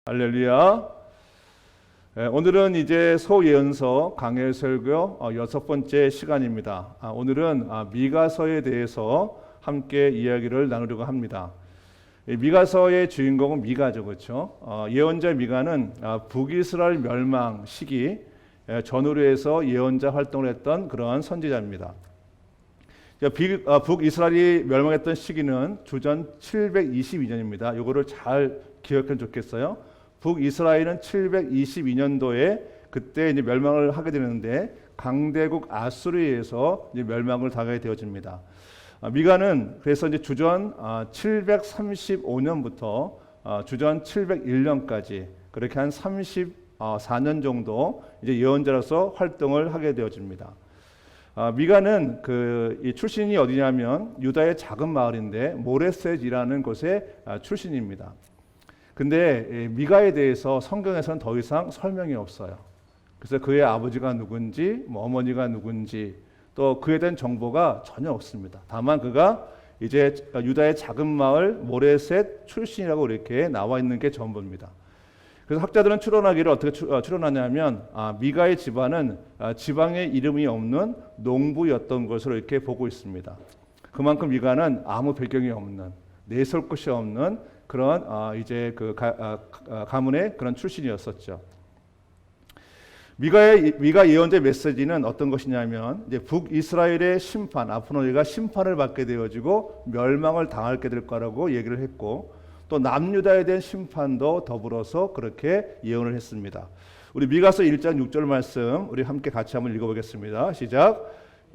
할렐루야. 오늘은 이제 소예언서 강해 설교 6번째 시간입니다. 오늘은 미가서에 대해서 함께 이야기를 나누려고 합니다. 미가서의 주인공은 미가죠, 그렇죠? 예언자 미가는 북이스라엘 멸망 시기 전후로 해서 예언자 활동을 했던 그런 선지자입니다. 북이스라엘이 멸망했던 시기는 주전 722년입니다. 이거를 잘 기억하면 좋겠어요. 북이스라엘은 722년도에 그때 이제 멸망을 하게 되는데 강대국 아수르에서 이제 멸망을 당하게 되어집니다. 미가는 그래서 이제 주전 735년부터 주전 701년까지 그렇게 한 34년 정도 이제 예언자로서 활동을 하게 되어집니다. 미가는 이 출신이 어디냐면 유다의 작은 마을인데 모레셋이라는 곳의 출신입니다. 근데 미가에 대해서 성경에서는 더 이상 설명이 없어요. 그래서 그의 아버지가 누군지, 어머니가 누군지, 또 그에 대한 정보가 전혀 없습니다. 다만 그가 이제 유다의 작은 마을 모레셋 출신이라고 이렇게 나와 있는 게 전부입니다. 그래서 학자들은 추론하기를 어떻게 추론하냐면 미가의 집안은 지방에 이름이 없는 농부였던 것으로 이렇게 보고 있습니다. 그만큼 미가는 아무 배경이 없는, 내세울 것이 없는 그런 이제 가문의 그런 출신이었었죠. 미가 예언자의 메시지는 어떤 것이냐면 이제 북이스라엘의 심판, 앞으로 우리가 심판을 받게 되어지고 멸망을 당하게 될 거라고 얘기를 했고, 또 남유다에 대한 심판도 더불어서 그렇게 예언을 했습니다. 우리 미가서 1장 6절 말씀 우리 함께 같이 한번 읽어보겠습니다. 시작.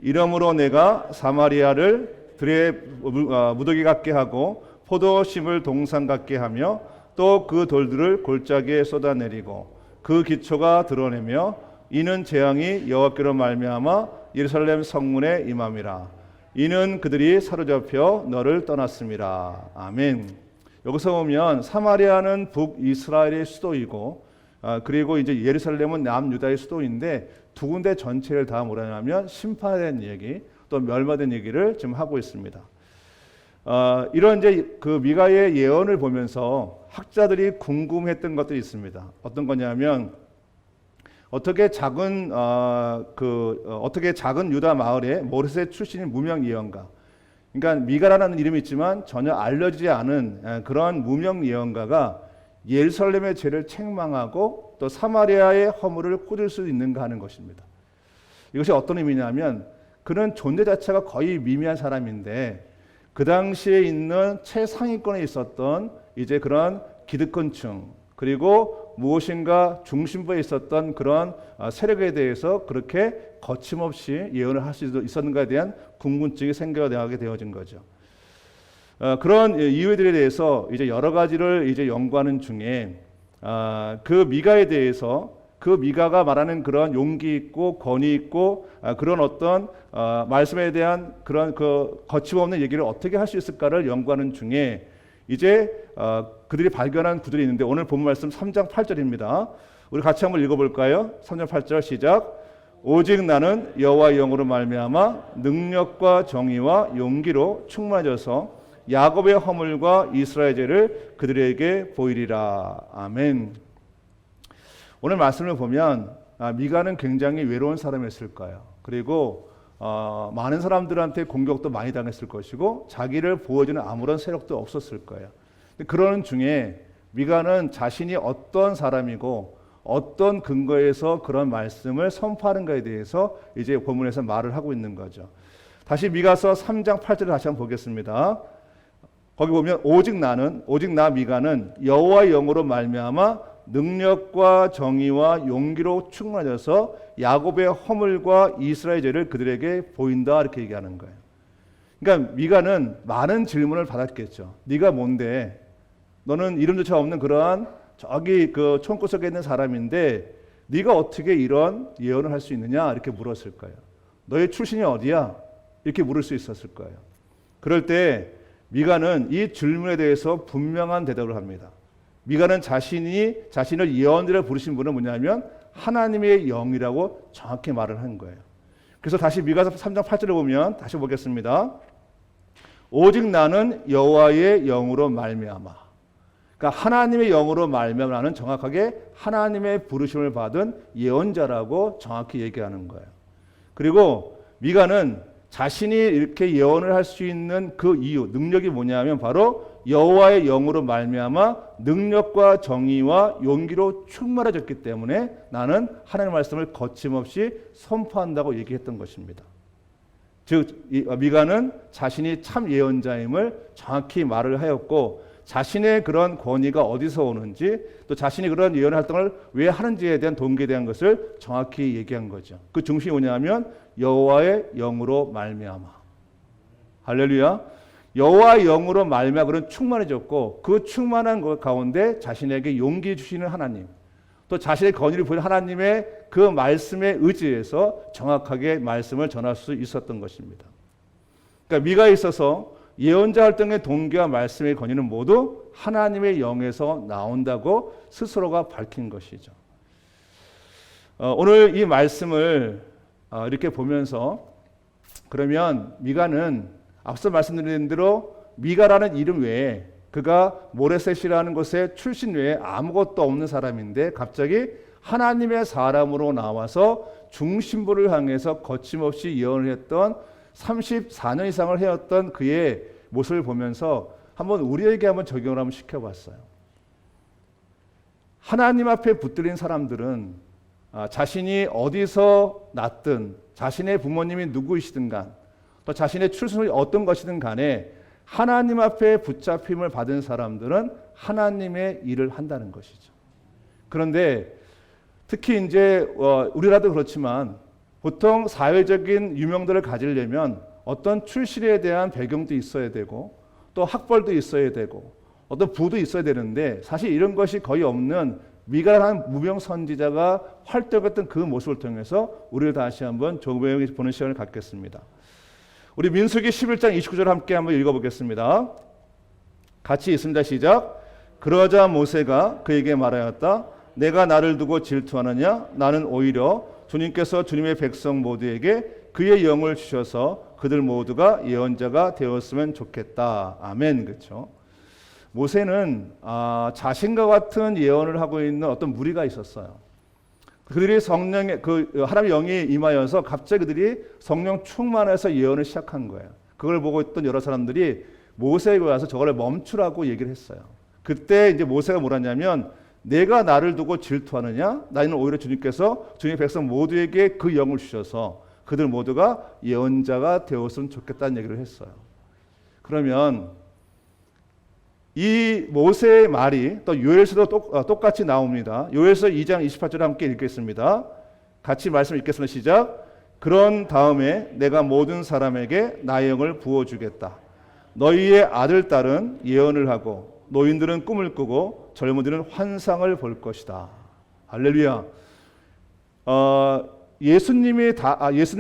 이러므로 내가 사마리아를 들의 무더기 같게 하고 포도심을 동산 같게 하며 또 그 돌들을 골짜기에 쏟아내리고 그 기초가 드러내며 이는 재앙이 여호와께로 말미암아 예루살렘 성문에 임함이라. 이는 그들이 사로잡혀 너를 떠났음이라. 아멘. 여기서 보면 사마리아는 북이스라엘의 수도이고 그리고 이제 예루살렘은 남유다의 수도인데 두 군데 전체를 다 뭐라냐면 심판에 대한 얘기 또 멸망된 얘기를 지금 하고 있습니다. 이런 이제 그 미가의 예언을 보면서 학자들이 궁금했던 것들이 있습니다. 어떤 거냐면 어떻게 작은 유다 마을에 모레셋 출신인 무명 예언가, 그러니까 미가라는 이름이 있지만 전혀 알려지지 않은 그런 무명 예언가가 예루살렘의 죄를 책망하고 또 사마리아의 허물을 꾸릴 수 있는가 하는 것입니다. 이것이 어떤 의미냐면 그는 존재 자체가 거의 미미한 사람인데 그 당시에 있는 최상위권에 있었던 이제 그런 기득권층 그리고 무엇인가 중심부에 있었던 그런 세력에 대해서 그렇게 거침없이 예언을 할 수 있었는가에 대한 궁금증이 생겨나게 되어진 거죠. 그런 이유들에 대해서 이제 여러 가지를 이제 연구하는 중에 그 미가에 대해서 그 미가가 말하는 그런 용기 있고 권위 있고 그런 어떤 말씀에 대한 그런 그 거침없는 얘기를 어떻게 할 수 있을까를 연구하는 중에 이제 그들이 발견한 구절이 있는데 오늘 본 말씀 3장 8절입니다. 우리 같이 한번 읽어볼까요? 3장 8절 시작. 오직 나는 여호와의 영으로 말미암아 능력과 정의와 용기로 충만해져서 야곱의 허물과 이스라엘 죄를 그들에게 보이리라. 아멘. 오늘 말씀을 보면 미가는 굉장히 외로운 사람이었을 거예요. 그리고 많은 사람들한테 공격도 많이 당했을 것이고 자기를 보호해주는 아무런 세력도 없었을 거예요. 그러는 중에 미가는 자신이 어떤 사람이고 어떤 근거에서 그런 말씀을 선포하는가에 대해서 이제 본문에서 말을 하고 있는 거죠. 다시 미가서 3장 8절을 다시 한번 보겠습니다. 거기 보면 오직 나 미가는 여호와의 영으로 말미암아 능력과 정의와 용기로 충만해져서 야곱의 허물과 이스라엘 죄를 그들에게 보인다 이렇게 얘기하는 거예요. 그러니까 미가는 많은 질문을 받았겠죠. 네가 뭔데? 너는 이름조차 없는 그러한 저기 그 총구석에 있는 사람인데 네가 어떻게 이런 예언을 할 수 있느냐 이렇게 물었을 거예요. 너의 출신이 어디야? 이렇게 물을 수 있었을 거예요. 그럴 때 미가는 이 질문에 대해서 분명한 대답을 합니다. 미가는 자신을 예언자로 부르신 분은 뭐냐면 하나님의 영이라고 정확히 말을 한 거예요. 그래서 다시 미가서 3장 8절을 보면 다시 보겠습니다. 오직 나는 여호와의 영으로 말미암아. 그러니까 하나님의 영으로 말미암아 나는 정확하게 하나님의 부르심을 받은 예언자라고 정확히 얘기하는 거예요. 그리고 미가는 자신이 이렇게 예언을 할 수 있는 그 이유, 능력이 뭐냐면 바로 여호와의 영으로 말미암아 능력과 정의와 용기로 충만해졌기 때문에 나는 하나님의 말씀을 거침없이 선포한다고 얘기했던 것입니다. 즉 미가는 자신이 참 예언자임을 정확히 말을 하였고, 자신의 그런 권위가 어디서 오는지, 또 자신이 그런 예언 활동을 왜 하는지에 대한 동기에 대한 것을 정확히 얘기한 거죠. 그 중심이 뭐냐면 여호와의 영으로 말미암아. 할렐루야. 여호와의 영으로 말미암아 그런 충만해졌고, 그 충만한 것 가운데 자신에게 용기 주시는 하나님, 또 자신의 권위를 보이는 하나님의 그 말씀에 의지해서 정확하게 말씀을 전할 수 있었던 것입니다. 그러니까 미가에 있어서 예언자 활동의 동기와 말씀의 권위는 모두 하나님의 영에서 나온다고 스스로가 밝힌 것이죠. 오늘 이 말씀을 이렇게 보면서, 그러면 미가는 앞서 말씀드린 대로 미가라는 이름 외에, 그가 모레셋이라는 곳의 출신 외에 아무것도 없는 사람인데 갑자기 하나님의 사람으로 나와서 중심부를 향해서 거침없이 예언을 했던 34년 이상을 해왔던 그의 모습을 보면서 한번 우리에게 한번 적용을 한번 시켜봤어요. 하나님 앞에 붙들린 사람들은 자신이 어디서 났든, 자신의 부모님이 누구이시든 간, 또 자신의 출신이 어떤 것이든 간에 하나님 앞에 붙잡힘을 받은 사람들은 하나님의 일을 한다는 것이죠. 그런데 특히 이제 우리라도 그렇지만 보통 사회적인 유명도를 가지려면 어떤 출신에 대한 배경도 있어야 되고, 또 학벌도 있어야 되고, 어떤 부도 있어야 되는데, 사실 이런 것이 거의 없는 미가라는 무명 선지자가 활동했던 그 모습을 통해서 우리를 다시 한번 조명해 보는 시간을 갖겠습니다. 우리 민수기 11장 29절 함께 한번 읽어보겠습니다. 같이 있습니다. 시작. 그러자 모세가 그에게 말하였다. 내가 나를 두고 질투하느냐? 나는 오히려 주님께서 주님의 백성 모두에게 그의 영을 주셔서 그들 모두가 예언자가 되었으면 좋겠다. 아멘. 그렇죠? 모세는 자신과 같은 예언을 하고 있는 어떤 무리가 있었어요. 그들이 성령의 하나님의 영이 임하여서 갑자기 그들이 성령 충만해서 예언을 시작한 거예요. 그걸 보고 있던 여러 사람들이 모세에게 와서 저걸 멈추라고 얘기를 했어요. 그때 이제 모세가 뭐라냐면, 내가 나를 두고 질투하느냐? 나는 오히려 주님께서 주님의 백성 모두에게 그 영을 주셔서 그들 모두가 예언자가 되었으면 좋겠다는 얘기를 했어요. 그러면 이 모세의 말이 또 요엘서도 똑같이 나옵니다. 요엘서 2장 28절 함께 읽겠습니다. 같이 말씀 읽겠습니다. 시작. 그런 다음에 내가 모든 사람에게 나의 영을 부어주겠다. 너희의 아들 딸은 예언을 하고 노인들은 꿈을 꾸고 젊은이들은 환상을 볼 것이다. 할렐루야. 예수님의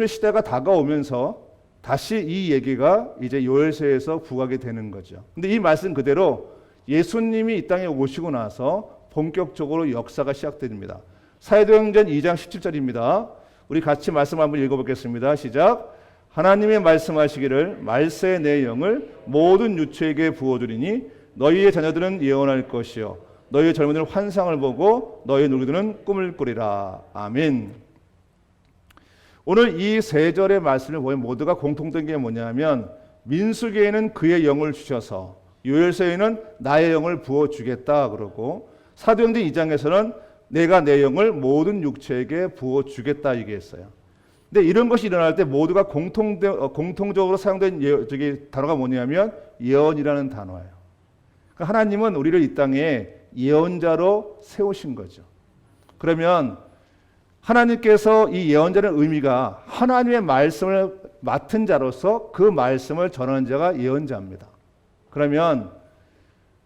시대가 다가오면서 다시 이 얘기가 이제 요엘서에서 부각이 되는 거죠. 근데 이 말씀 그대로 예수님이 이 땅에 오시고 나서 본격적으로 역사가 시작됩니다. 사도행전 2장 17절입니다. 우리 같이 말씀 한번 읽어보겠습니다. 시작. 하나님의 말씀하시기를 말세의 내 영을 모든 유체에게 부어주리니 너희의 자녀들은 예언할 것이요 너희의 젊은이들은 환상을 보고 너희의 누구들은 꿈을 꾸리라. 아멘. 오늘 이 세 절의 말씀을 보면 모두가 공통된 게 뭐냐면, 민수기에는 그의 영을 주셔서, 요엘서에는 나의 영을 부어주겠다 그러고, 사도행전 2장에서는 내가 내 영을 모든 육체에게 부어주겠다 얘기했어요. 근데 이런 것이 일어날 때 모두가 공통적으로 사용된 단어가 뭐냐면 예언이라는 단어예요. 그러니까 하나님은 우리를 이 땅에 예언자로 세우신 거죠. 그러면 하나님께서 이 예언자의 의미가 하나님의 말씀을 맡은 자로서 그 말씀을 전하는 자가 예언자입니다. 그러면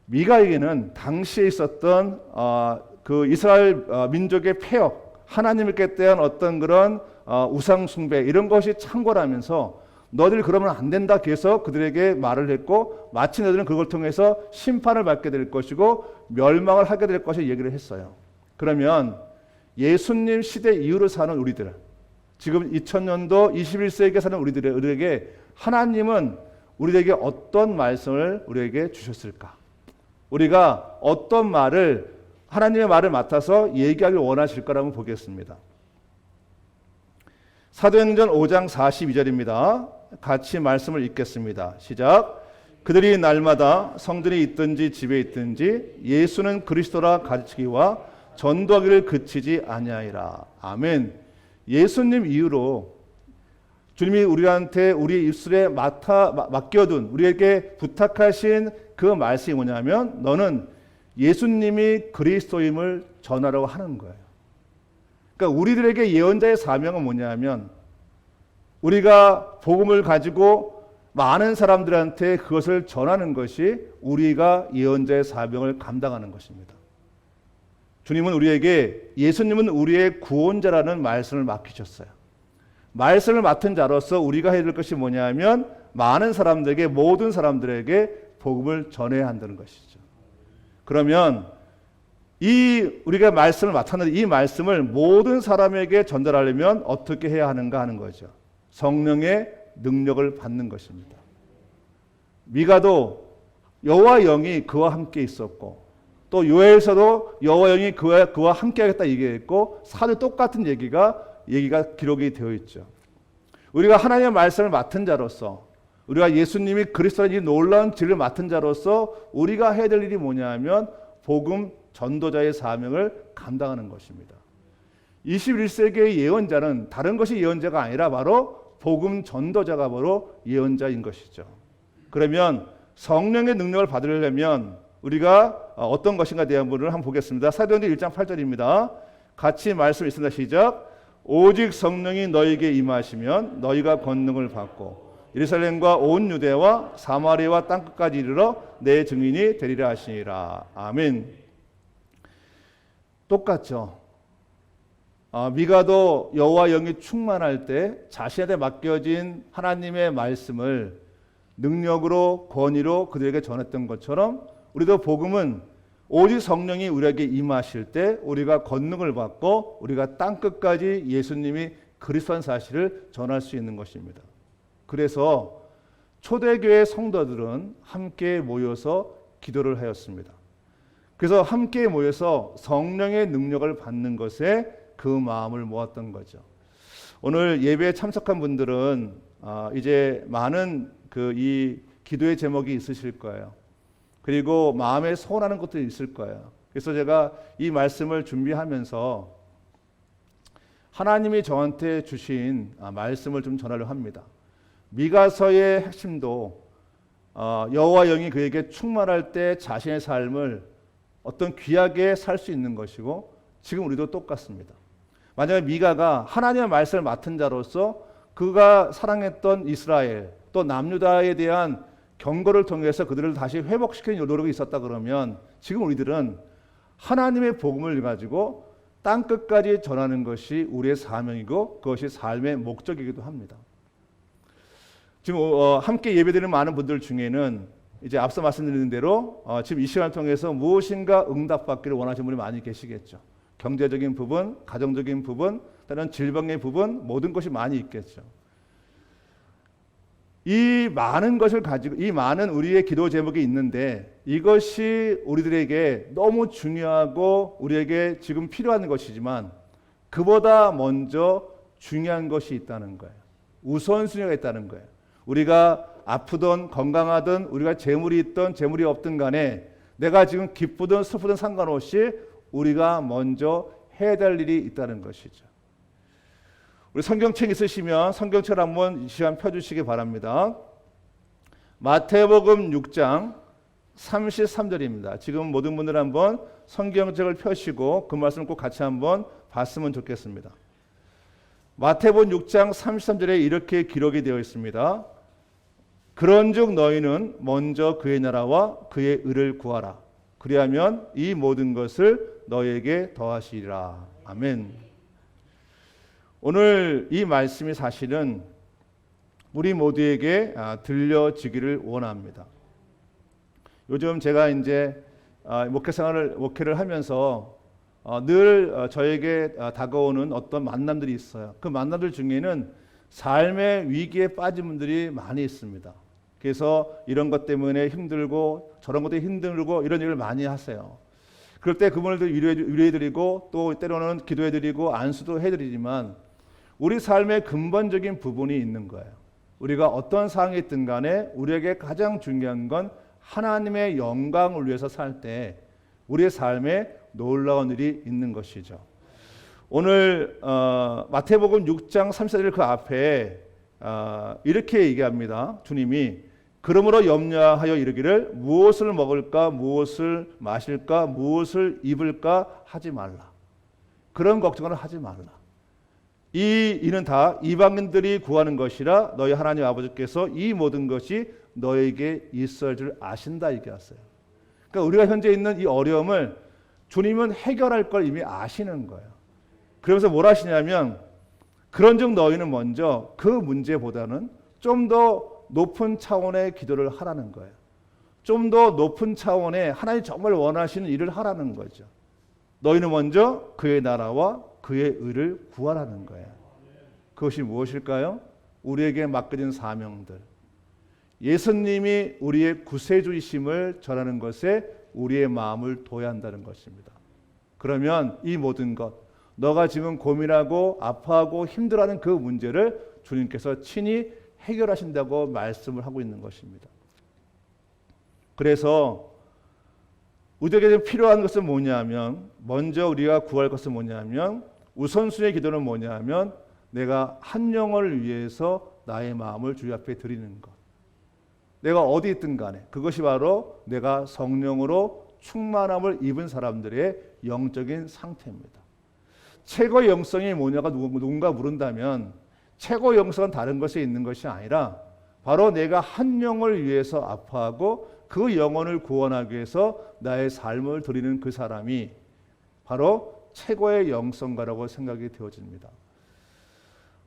미가에게는 당시에 있었던 그 이스라엘 민족의 폐역, 하나님께 대한 어떤 그런 우상 숭배 이런 것이 창궐하면서 너희들 그러면 안 된다 해서 그들에게 말을 했고, 마치 너희들은 그걸 통해서 심판을 받게 될 것이고 멸망을 하게 될 것을 얘기를 했어요. 그러면 예수님 시대 이후로 사는 우리들, 지금 2000년도 21세기에 사는 우리에게 하나님은 우리에게 어떤 말씀을 우리에게 주셨을까? 우리가 어떤 말을 하나님의 말을 맡아서 얘기하길 원하실 거라면 보겠습니다. 사도행전 5장 42절입니다. 같이 말씀을 읽겠습니다. 시작. 그들이 날마다 성전에 있든지 집에 있든지 예수는 그리스도라 가르치기와 전도하기를 그치지 아니하리라. 아멘. 예수님 이후로 주님이 우리한테 우리 입술에 맡겨둔 우리에게 부탁하신 그 말씀이 뭐냐면 너는 예수님이 그리스도임을 전하라고 하는 거예요. 그러니까 우리들에게 예언자의 사명은 뭐냐면 우리가 복음을 가지고 많은 사람들한테 그것을 전하는 것이 우리가 예언자의 사명을 감당하는 것입니다. 주님은 우리에게 예수님은 우리의 구원자라는 말씀을 맡기셨어요. 말씀을 맡은 자로서 우리가 해야 될 것이 뭐냐면 많은 사람들에게 모든 사람들에게 복음을 전해야 한다는 것이죠. 그러면 우리가 말씀을 맡았는데 이 말씀을 모든 사람에게 전달하려면 어떻게 해야 하는가 하는 거죠. 성령의 능력을 받는 것입니다. 미가도 여호와 영이 그와 함께 있었고 또 요엘서도 여호와 영이 그와 함께 하겠다 얘기했고 사도 똑같은 얘기가 기록이 되어 있죠. 우리가 하나님의 말씀을 맡은 자로서 우리가 예수님이 그리스도라는 이 놀라운 진리를 맡은 자로서 우리가 해야 될 일이 뭐냐 하면 복음 전도자의 사명을 감당하는 것입니다. 21세기의 예언자는 다른 것이 예언자가 아니라 바로 복음 전도자가 바로 예언자인 것이죠. 그러면 성령의 능력을 받으려면 우리가 어떤 것인가 대한 부분을 한번 보겠습니다. 사도행전 1장 8절입니다. 같이 말씀 있습니다. 시작. 오직 성령이 너에게 임하시면 너희가 권능을 받고 예루살렘과 온 유대와 사마리아와 땅끝까지 이르러 내 증인이 되리라 하시니라. 아멘. 똑같죠. 미가도 여호와 영이 충만할 때 자신한테 맡겨진 하나님의 말씀을 능력으로 권위로 그들에게 전했던 것처럼 우리도 복음은 오직 성령이 우리에게 임하실 때 우리가 권능을 받고 우리가 땅끝까지 예수님이 그리스도라는 사실을 전할 수 있는 것입니다. 그래서 초대교회 성도들은 함께 모여서 기도를 하였습니다. 그래서 함께 모여서 성령의 능력을 받는 것에 그 마음을 모았던 거죠. 오늘 예배에 참석한 분들은 이제 많은 이 기도의 제목이 있으실 거예요. 그리고 마음에 소원하는 것도 있을 거예요. 그래서 제가 이 말씀을 준비하면서 하나님이 저한테 주신 말씀을 좀 전하려고 합니다. 미가서의 핵심도 여호와 영이 그에게 충만할 때 자신의 삶을 어떤 귀하게 살 수 있는 것이고 지금 우리도 똑같습니다. 만약에 미가가 하나님의 말씀을 맡은 자로서 그가 사랑했던 이스라엘 또 남유다에 대한 경고를 통해서 그들을 다시 회복시키는 노력이 있었다 그러면 지금 우리들은 하나님의 복음을 가지고 땅끝까지 전하는 것이 우리의 사명이고 그것이 삶의 목적이기도 합니다. 지금 함께 예배드리는 많은 분들 중에는 이제 앞서 말씀드린 대로 지금 이 시간을 통해서 무엇인가 응답받기를 원하시는 분이 많이 계시겠죠. 경제적인 부분, 가정적인 부분, 다른 질병의 부분 모든 것이 많이 있겠죠. 이 많은 것을 가지고 이 많은 우리의 기도 제목이 있는데 이것이 우리들에게 너무 중요하고 우리에게 지금 필요한 것이지만 그보다 먼저 중요한 것이 있다는 거예요. 우선순위가 있다는 거예요. 우리가 아프든 건강하든 우리가 재물이 있든 재물이 없든 간에 내가 지금 기쁘든 슬프든 상관없이 우리가 먼저 해야 될 일이 있다는 것이죠. 우리 성경책 있으시면 성경책을 한번 이 시간 펴주시기 바랍니다. 마태복음 6장 33절입니다. 지금 모든 분들 한번 성경책을 펴시고 그 말씀을 꼭 같이 한번 봤으면 좋겠습니다. 마태복음 6장 33절에 이렇게 기록이 되어 있습니다. 그런즉 너희는 먼저 그의 나라와 그의 의를 구하라. 그리하면 이 모든 것을 너희에게 더하시리라. 아멘. 오늘 이 말씀이 사실은 우리 모두에게 들려지기를 원합니다. 요즘 제가 이제 목회를 하면서 늘 저에게 다가오는 어떤 만남들이 있어요. 그 만남들 중에는 삶의 위기에 빠진 분들이 많이 있습니다. 그래서 이런 것 때문에 힘들고 저런 것도 힘들고 이런 얘기를 많이 하세요. 그럴 때 그분을 위로해드리고 또 때로는 기도해드리고 안수도 해드리지만 우리 삶의 근본적인 부분이 있는 거예요. 우리가 어떤 상황에 있든 간에 우리에게 가장 중요한 건 하나님의 영광을 위해서 살 때 우리의 삶에 놀라운 일이 있는 것이죠. 오늘 마태복음 6장 34절 그 앞에 이렇게 얘기합니다. 주님이 그러므로 염려하여 이르기를 무엇을 먹을까 무엇을 마실까 무엇을 입을까 하지 말라. 그런 걱정을 하지 말라. 이는 다 이방인들이 구하는 것이라 너희 하나님 아버지께서 이 모든 것이 너에게 있을 줄 아신다 얘기했어요. 그러니까 우리가 현재 있는 이 어려움을 주님은 해결할 걸 이미 아시는 거예요. 그러면서 뭘 하시냐면 그런즉 너희는 먼저 그 문제보다는 좀 더 높은 차원의 기도를 하라는 거예요. 좀 더 높은 차원의 하나님 정말 원하시는 일을 하라는 거죠. 너희는 먼저 그의 나라와 그의 의를 구하라는 거예요. 그것이 무엇일까요? 우리에게 맡겨진 사명들. 예수님이 우리의 구세주이심을 전하는 것에 우리의 마음을 둬야 한다는 것입니다. 그러면 이 모든 것, 너가 지금 고민하고 아파하고 힘들어하는 그 문제를 주님께서 친히 해결하신다고 말씀을 하고 있는 것입니다. 그래서 우리에게 필요한 것은 뭐냐면 먼저 우리가 구할 것은 뭐냐면 우선순위의 기도는 뭐냐면 내가 한 영혼을 위해서 나의 마음을 주님 앞에 드리는 것. 내가 어디 있든 간에 그것이 바로 내가 성령으로 충만함을 입은 사람들의 영적인 상태입니다. 최고의 영성이 뭐냐가 누군가 물은다면 최고의 영성은 다른 것에 있는 것이 아니라 바로 내가 한 영을 위해서 아파하고 그 영혼을 구원하기 위해서 나의 삶을 드리는 그 사람이 바로 최고의 영성가라고 생각이 되어집니다.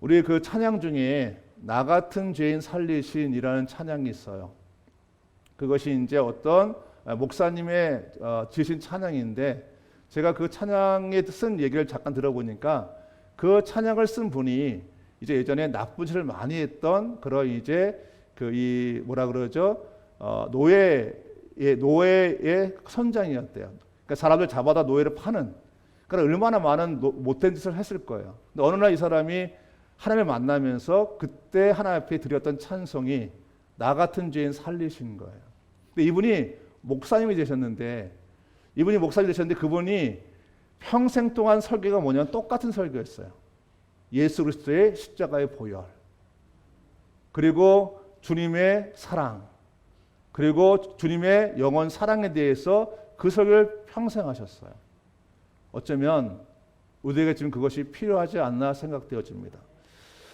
우리 그 찬양 중에 나 같은 죄인 살리신이라는 찬양이 있어요. 그것이 이제 어떤 목사님의 지으신 찬양인데 제가 그 찬양에 쓴 얘기를 잠깐 들어보니까 그 찬양을 쓴 분이 이제 예전에 나쁜 짓을 많이 했던 그런 이제 이 뭐라 그러죠? 노예의 선장이었대요. 그러니까 사람들 잡아다 노예를 파는. 그러니까 얼마나 많은 못된 짓을 했을 거예요. 근데 어느 날 이 사람이 하나님을 만나면서 그때 하나님 앞에 드렸던 찬송이 나 같은 죄인 살리신 거예요. 근데 이분이 목사님이 되셨는데 그분이 평생 동안 설교가 뭐냐면 똑같은 설교였어요. 예수 그리스도의 십자가의 보혈, 그리고 주님의 사랑, 그리고 주님의 영원 사랑에 대해서 그 설교를 평생 하셨어요. 어쩌면 우리에게 지금 그것이 필요하지 않나 생각되어집니다.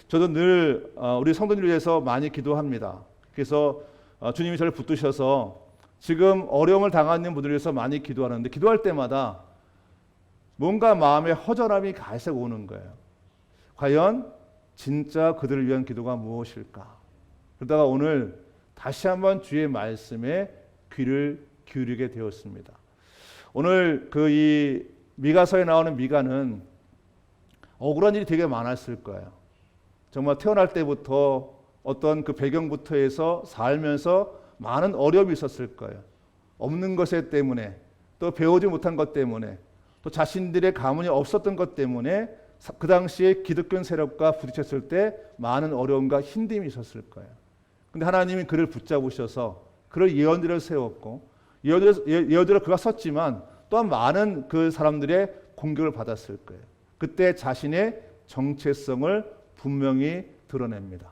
저도 늘 우리 성도님을 위해서 많이 기도합니다. 그래서 주님이 저를 붙드셔서 지금 어려움을 당하는 분들을 위해서 많이 기도하는데 기도할 때마다 뭔가 마음에 허전함이 갈색 오는 거예요. 과연 진짜 그들을 위한 기도가 무엇일까? 그러다가 오늘 다시 한번 주의 말씀에 귀를 기울이게 되었습니다. 오늘 이 미가서에 나오는 미가는 억울한 일이 되게 많았을 거예요. 정말 태어날 때부터 어떤 그 배경부터 해서 살면서 많은 어려움이 있었을 거예요. 없는 것 때문에 또 배우지 못한 것 때문에 또 자신들의 가문이 없었던 것 때문에 그 당시에 기득권 세력과 부딪혔을 때 많은 어려움과 힘듦이 있었을 거예요. 근데 하나님이 그를 붙잡으셔서 그를 예언들을 세웠고 예언들을 그가 썼지만 또한 많은 그 사람들의 공격을 받았을 거예요. 그때 자신의 정체성을 분명히 드러냅니다.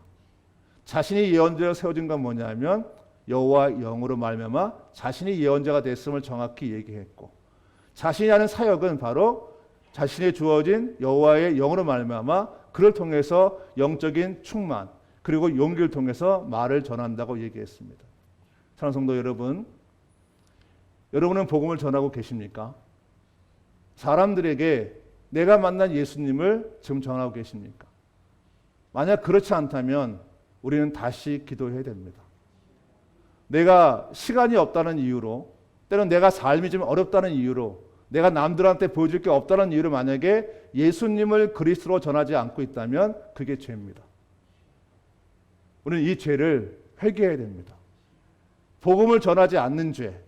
자신이 예언자로 세워진 건 뭐냐면 여호와 영으로 말미암아 자신이 예언자가 됐음을 정확히 얘기했고 자신이 하는 사역은 바로 자신의 주어진 여호와의 영으로 말미암아 그를 통해서 영적인 충만 그리고 용기를 통해서 말을 전한다고 얘기했습니다. 사랑하는 성도 여러분, 여러분은 복음을 전하고 계십니까? 사람들에게 내가 만난 예수님을 지금 전하고 계십니까? 만약 그렇지 않다면 우리는 다시 기도해야 됩니다. 내가 시간이 없다는 이유로 때로는 내가 삶이 좀 어렵다는 이유로 내가 남들한테 보여줄 게 없다는 이유로 만약에 예수님을 그리스도로 전하지 않고 있다면 그게 죄입니다. 우리는 이 죄를 회개해야 됩니다. 복음을 전하지 않는 죄,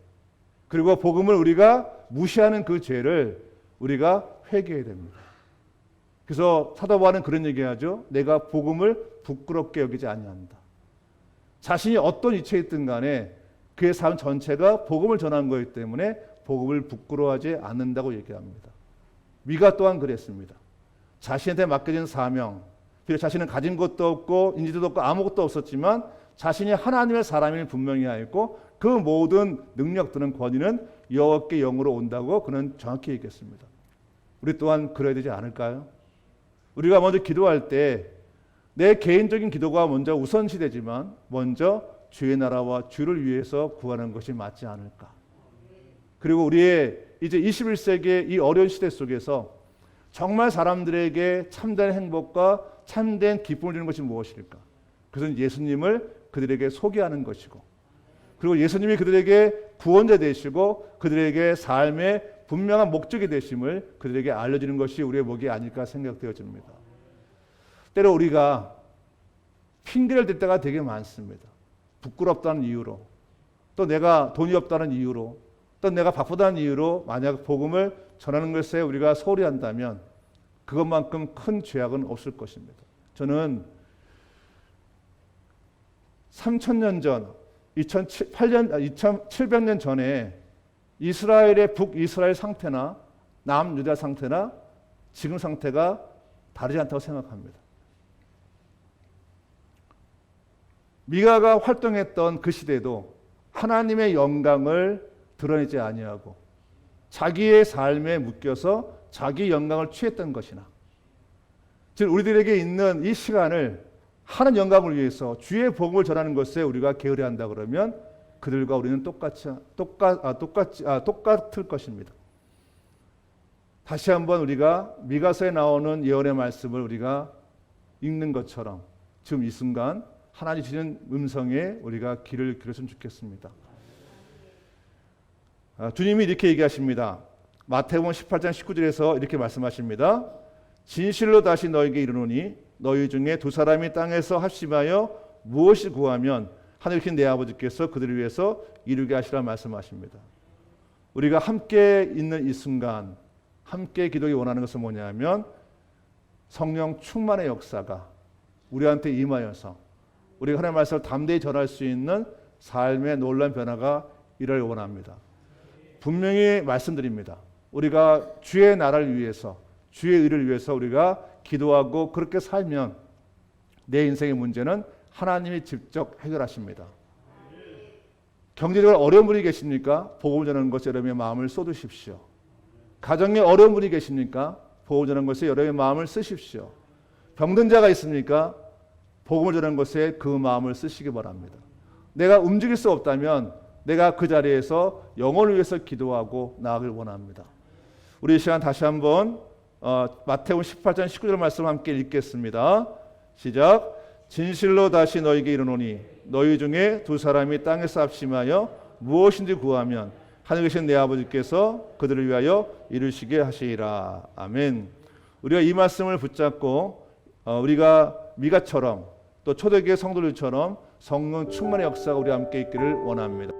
그리고 복음을 우리가 무시하는 그 죄를 우리가 회개해야 됩니다. 그래서 사도 바울은 그런 얘기하죠. 내가 복음을 부끄럽게 여기지 아니한다. 자신이 어떤 위치에 있든 간에 그의 삶 전체가 복음을 전하는 것이기 때문에 복음을 부끄러워하지 않는다고 얘기합니다. 미가 또한 그랬습니다. 자신한테 맡겨진 사명, 그리고 자신은 가진 것도 없고 인지도도 없고 아무것도 없었지만 자신이 하나님의 사람임을 분명히 알고 그 모든 능력들은 권위는 여호와께 영으로 온다고 그는 정확히 얘기했습니다. 우리 또한 그래야 되지 않을까요? 우리가 먼저 기도할 때 내 개인적인 기도가 먼저 우선시되지만 먼저 주의 나라와 주를 위해서 구하는 것이 맞지 않을까. 그리고 우리의 이제 21세기의 이 어려운 시대 속에서 정말 사람들에게 참된 행복과 참된 기쁨을 주는 것이 무엇일까? 그것은 예수님을 그들에게 소개하는 것이고, 그리고 예수님이 그들에게 구원자 되시고 그들에게 삶의 분명한 목적이 되심을 그들에게 알려주는 것이 우리의 목이 아닐까 생각되어집니다. 때로 우리가 핑계를 댈 때가 되게 많습니다. 부끄럽다는 이유로, 또 내가 돈이 없다는 이유로, 또 내가 바쁘다는 이유로 만약 복음을 전하는 것에 우리가 소홀히 한다면 그것만큼 큰 죄악은 없을 것입니다. 저는 3000년 전, 2700년 전에 이스라엘의 북이스라엘 상태나 남유다 상태나 지금 상태가 다르지 않다고 생각합니다. 미가가 활동했던 그 시대도 하나님의 영광을 드러내지 아니하고 자기의 삶에 묶여서 자기 영광을 취했던 것이나, 즉 우리들에게 있는 이 시간을 하나님 영광을 위해서 주의 복음을 전하는 것에 우리가 게으르한다 그러면 그들과 우리는 똑같을 것입니다. 다시 한번 우리가 미가서에 나오는 예언의 말씀을 우리가 읽는 것처럼 지금 이 순간 하나님 주시는 음성에 우리가 귀를 기울였으면 좋겠습니다. 주님이 이렇게 얘기하십니다. 마태복음 18장 19절에서 이렇게 말씀하십니다. 진실로 다시 너에게 이르노니 너희 중에 두 사람이 땅에서 합심하여 무엇이 구하면 하늘에 계신 내 아버지께서 그들을 위해서 이루게 하시라 말씀하십니다. 우리가 함께 있는 이 순간 함께 기도하기 원하는 것은 뭐냐면 성령 충만의 역사가 우리한테 임하여서 우리가 하나님의 말씀을 담대히 전할 수 있는 삶의 놀라운 변화가 일어나길 원합니다. 분명히 말씀드립니다. 우리가 주의 나라를 위해서, 주의 의를 위해서 우리가 기도하고 그렇게 살면 내 인생의 문제는 하나님이 직접 해결하십니다. 경제적으로 어려운 분이 계십니까? 복음을 전하는 것에 여러분의 마음을 쏟으십시오. 가정에 어려운 분이 계십니까? 복음을 전하는 것에 여러분의 마음을 쓰십시오. 병든 자가 있습니까? 복음을 전하는 것에 그 마음을 쓰시기 바랍니다. 내가 움직일 수 없다면 내가 그 자리에서 영혼을 위해서 기도하고 나아가길 원합니다. 우리 이 시간 다시 한번 마태복음 18장 19절 말씀 함께 읽겠습니다. 시작. 진실로 다시 너에게 이르노니 너희 중에 두 사람이 땅에서 합심하여 무엇인지 구하면 하늘에 계신 내 아버지께서 그들을 위하여 이루시게 하시리라. 아멘. 우리가 이 말씀을 붙잡고 우리가 미가처럼 또 초대교회 성도들처럼 성령 충만의 역사가 우리 함께 있기를 원합니다.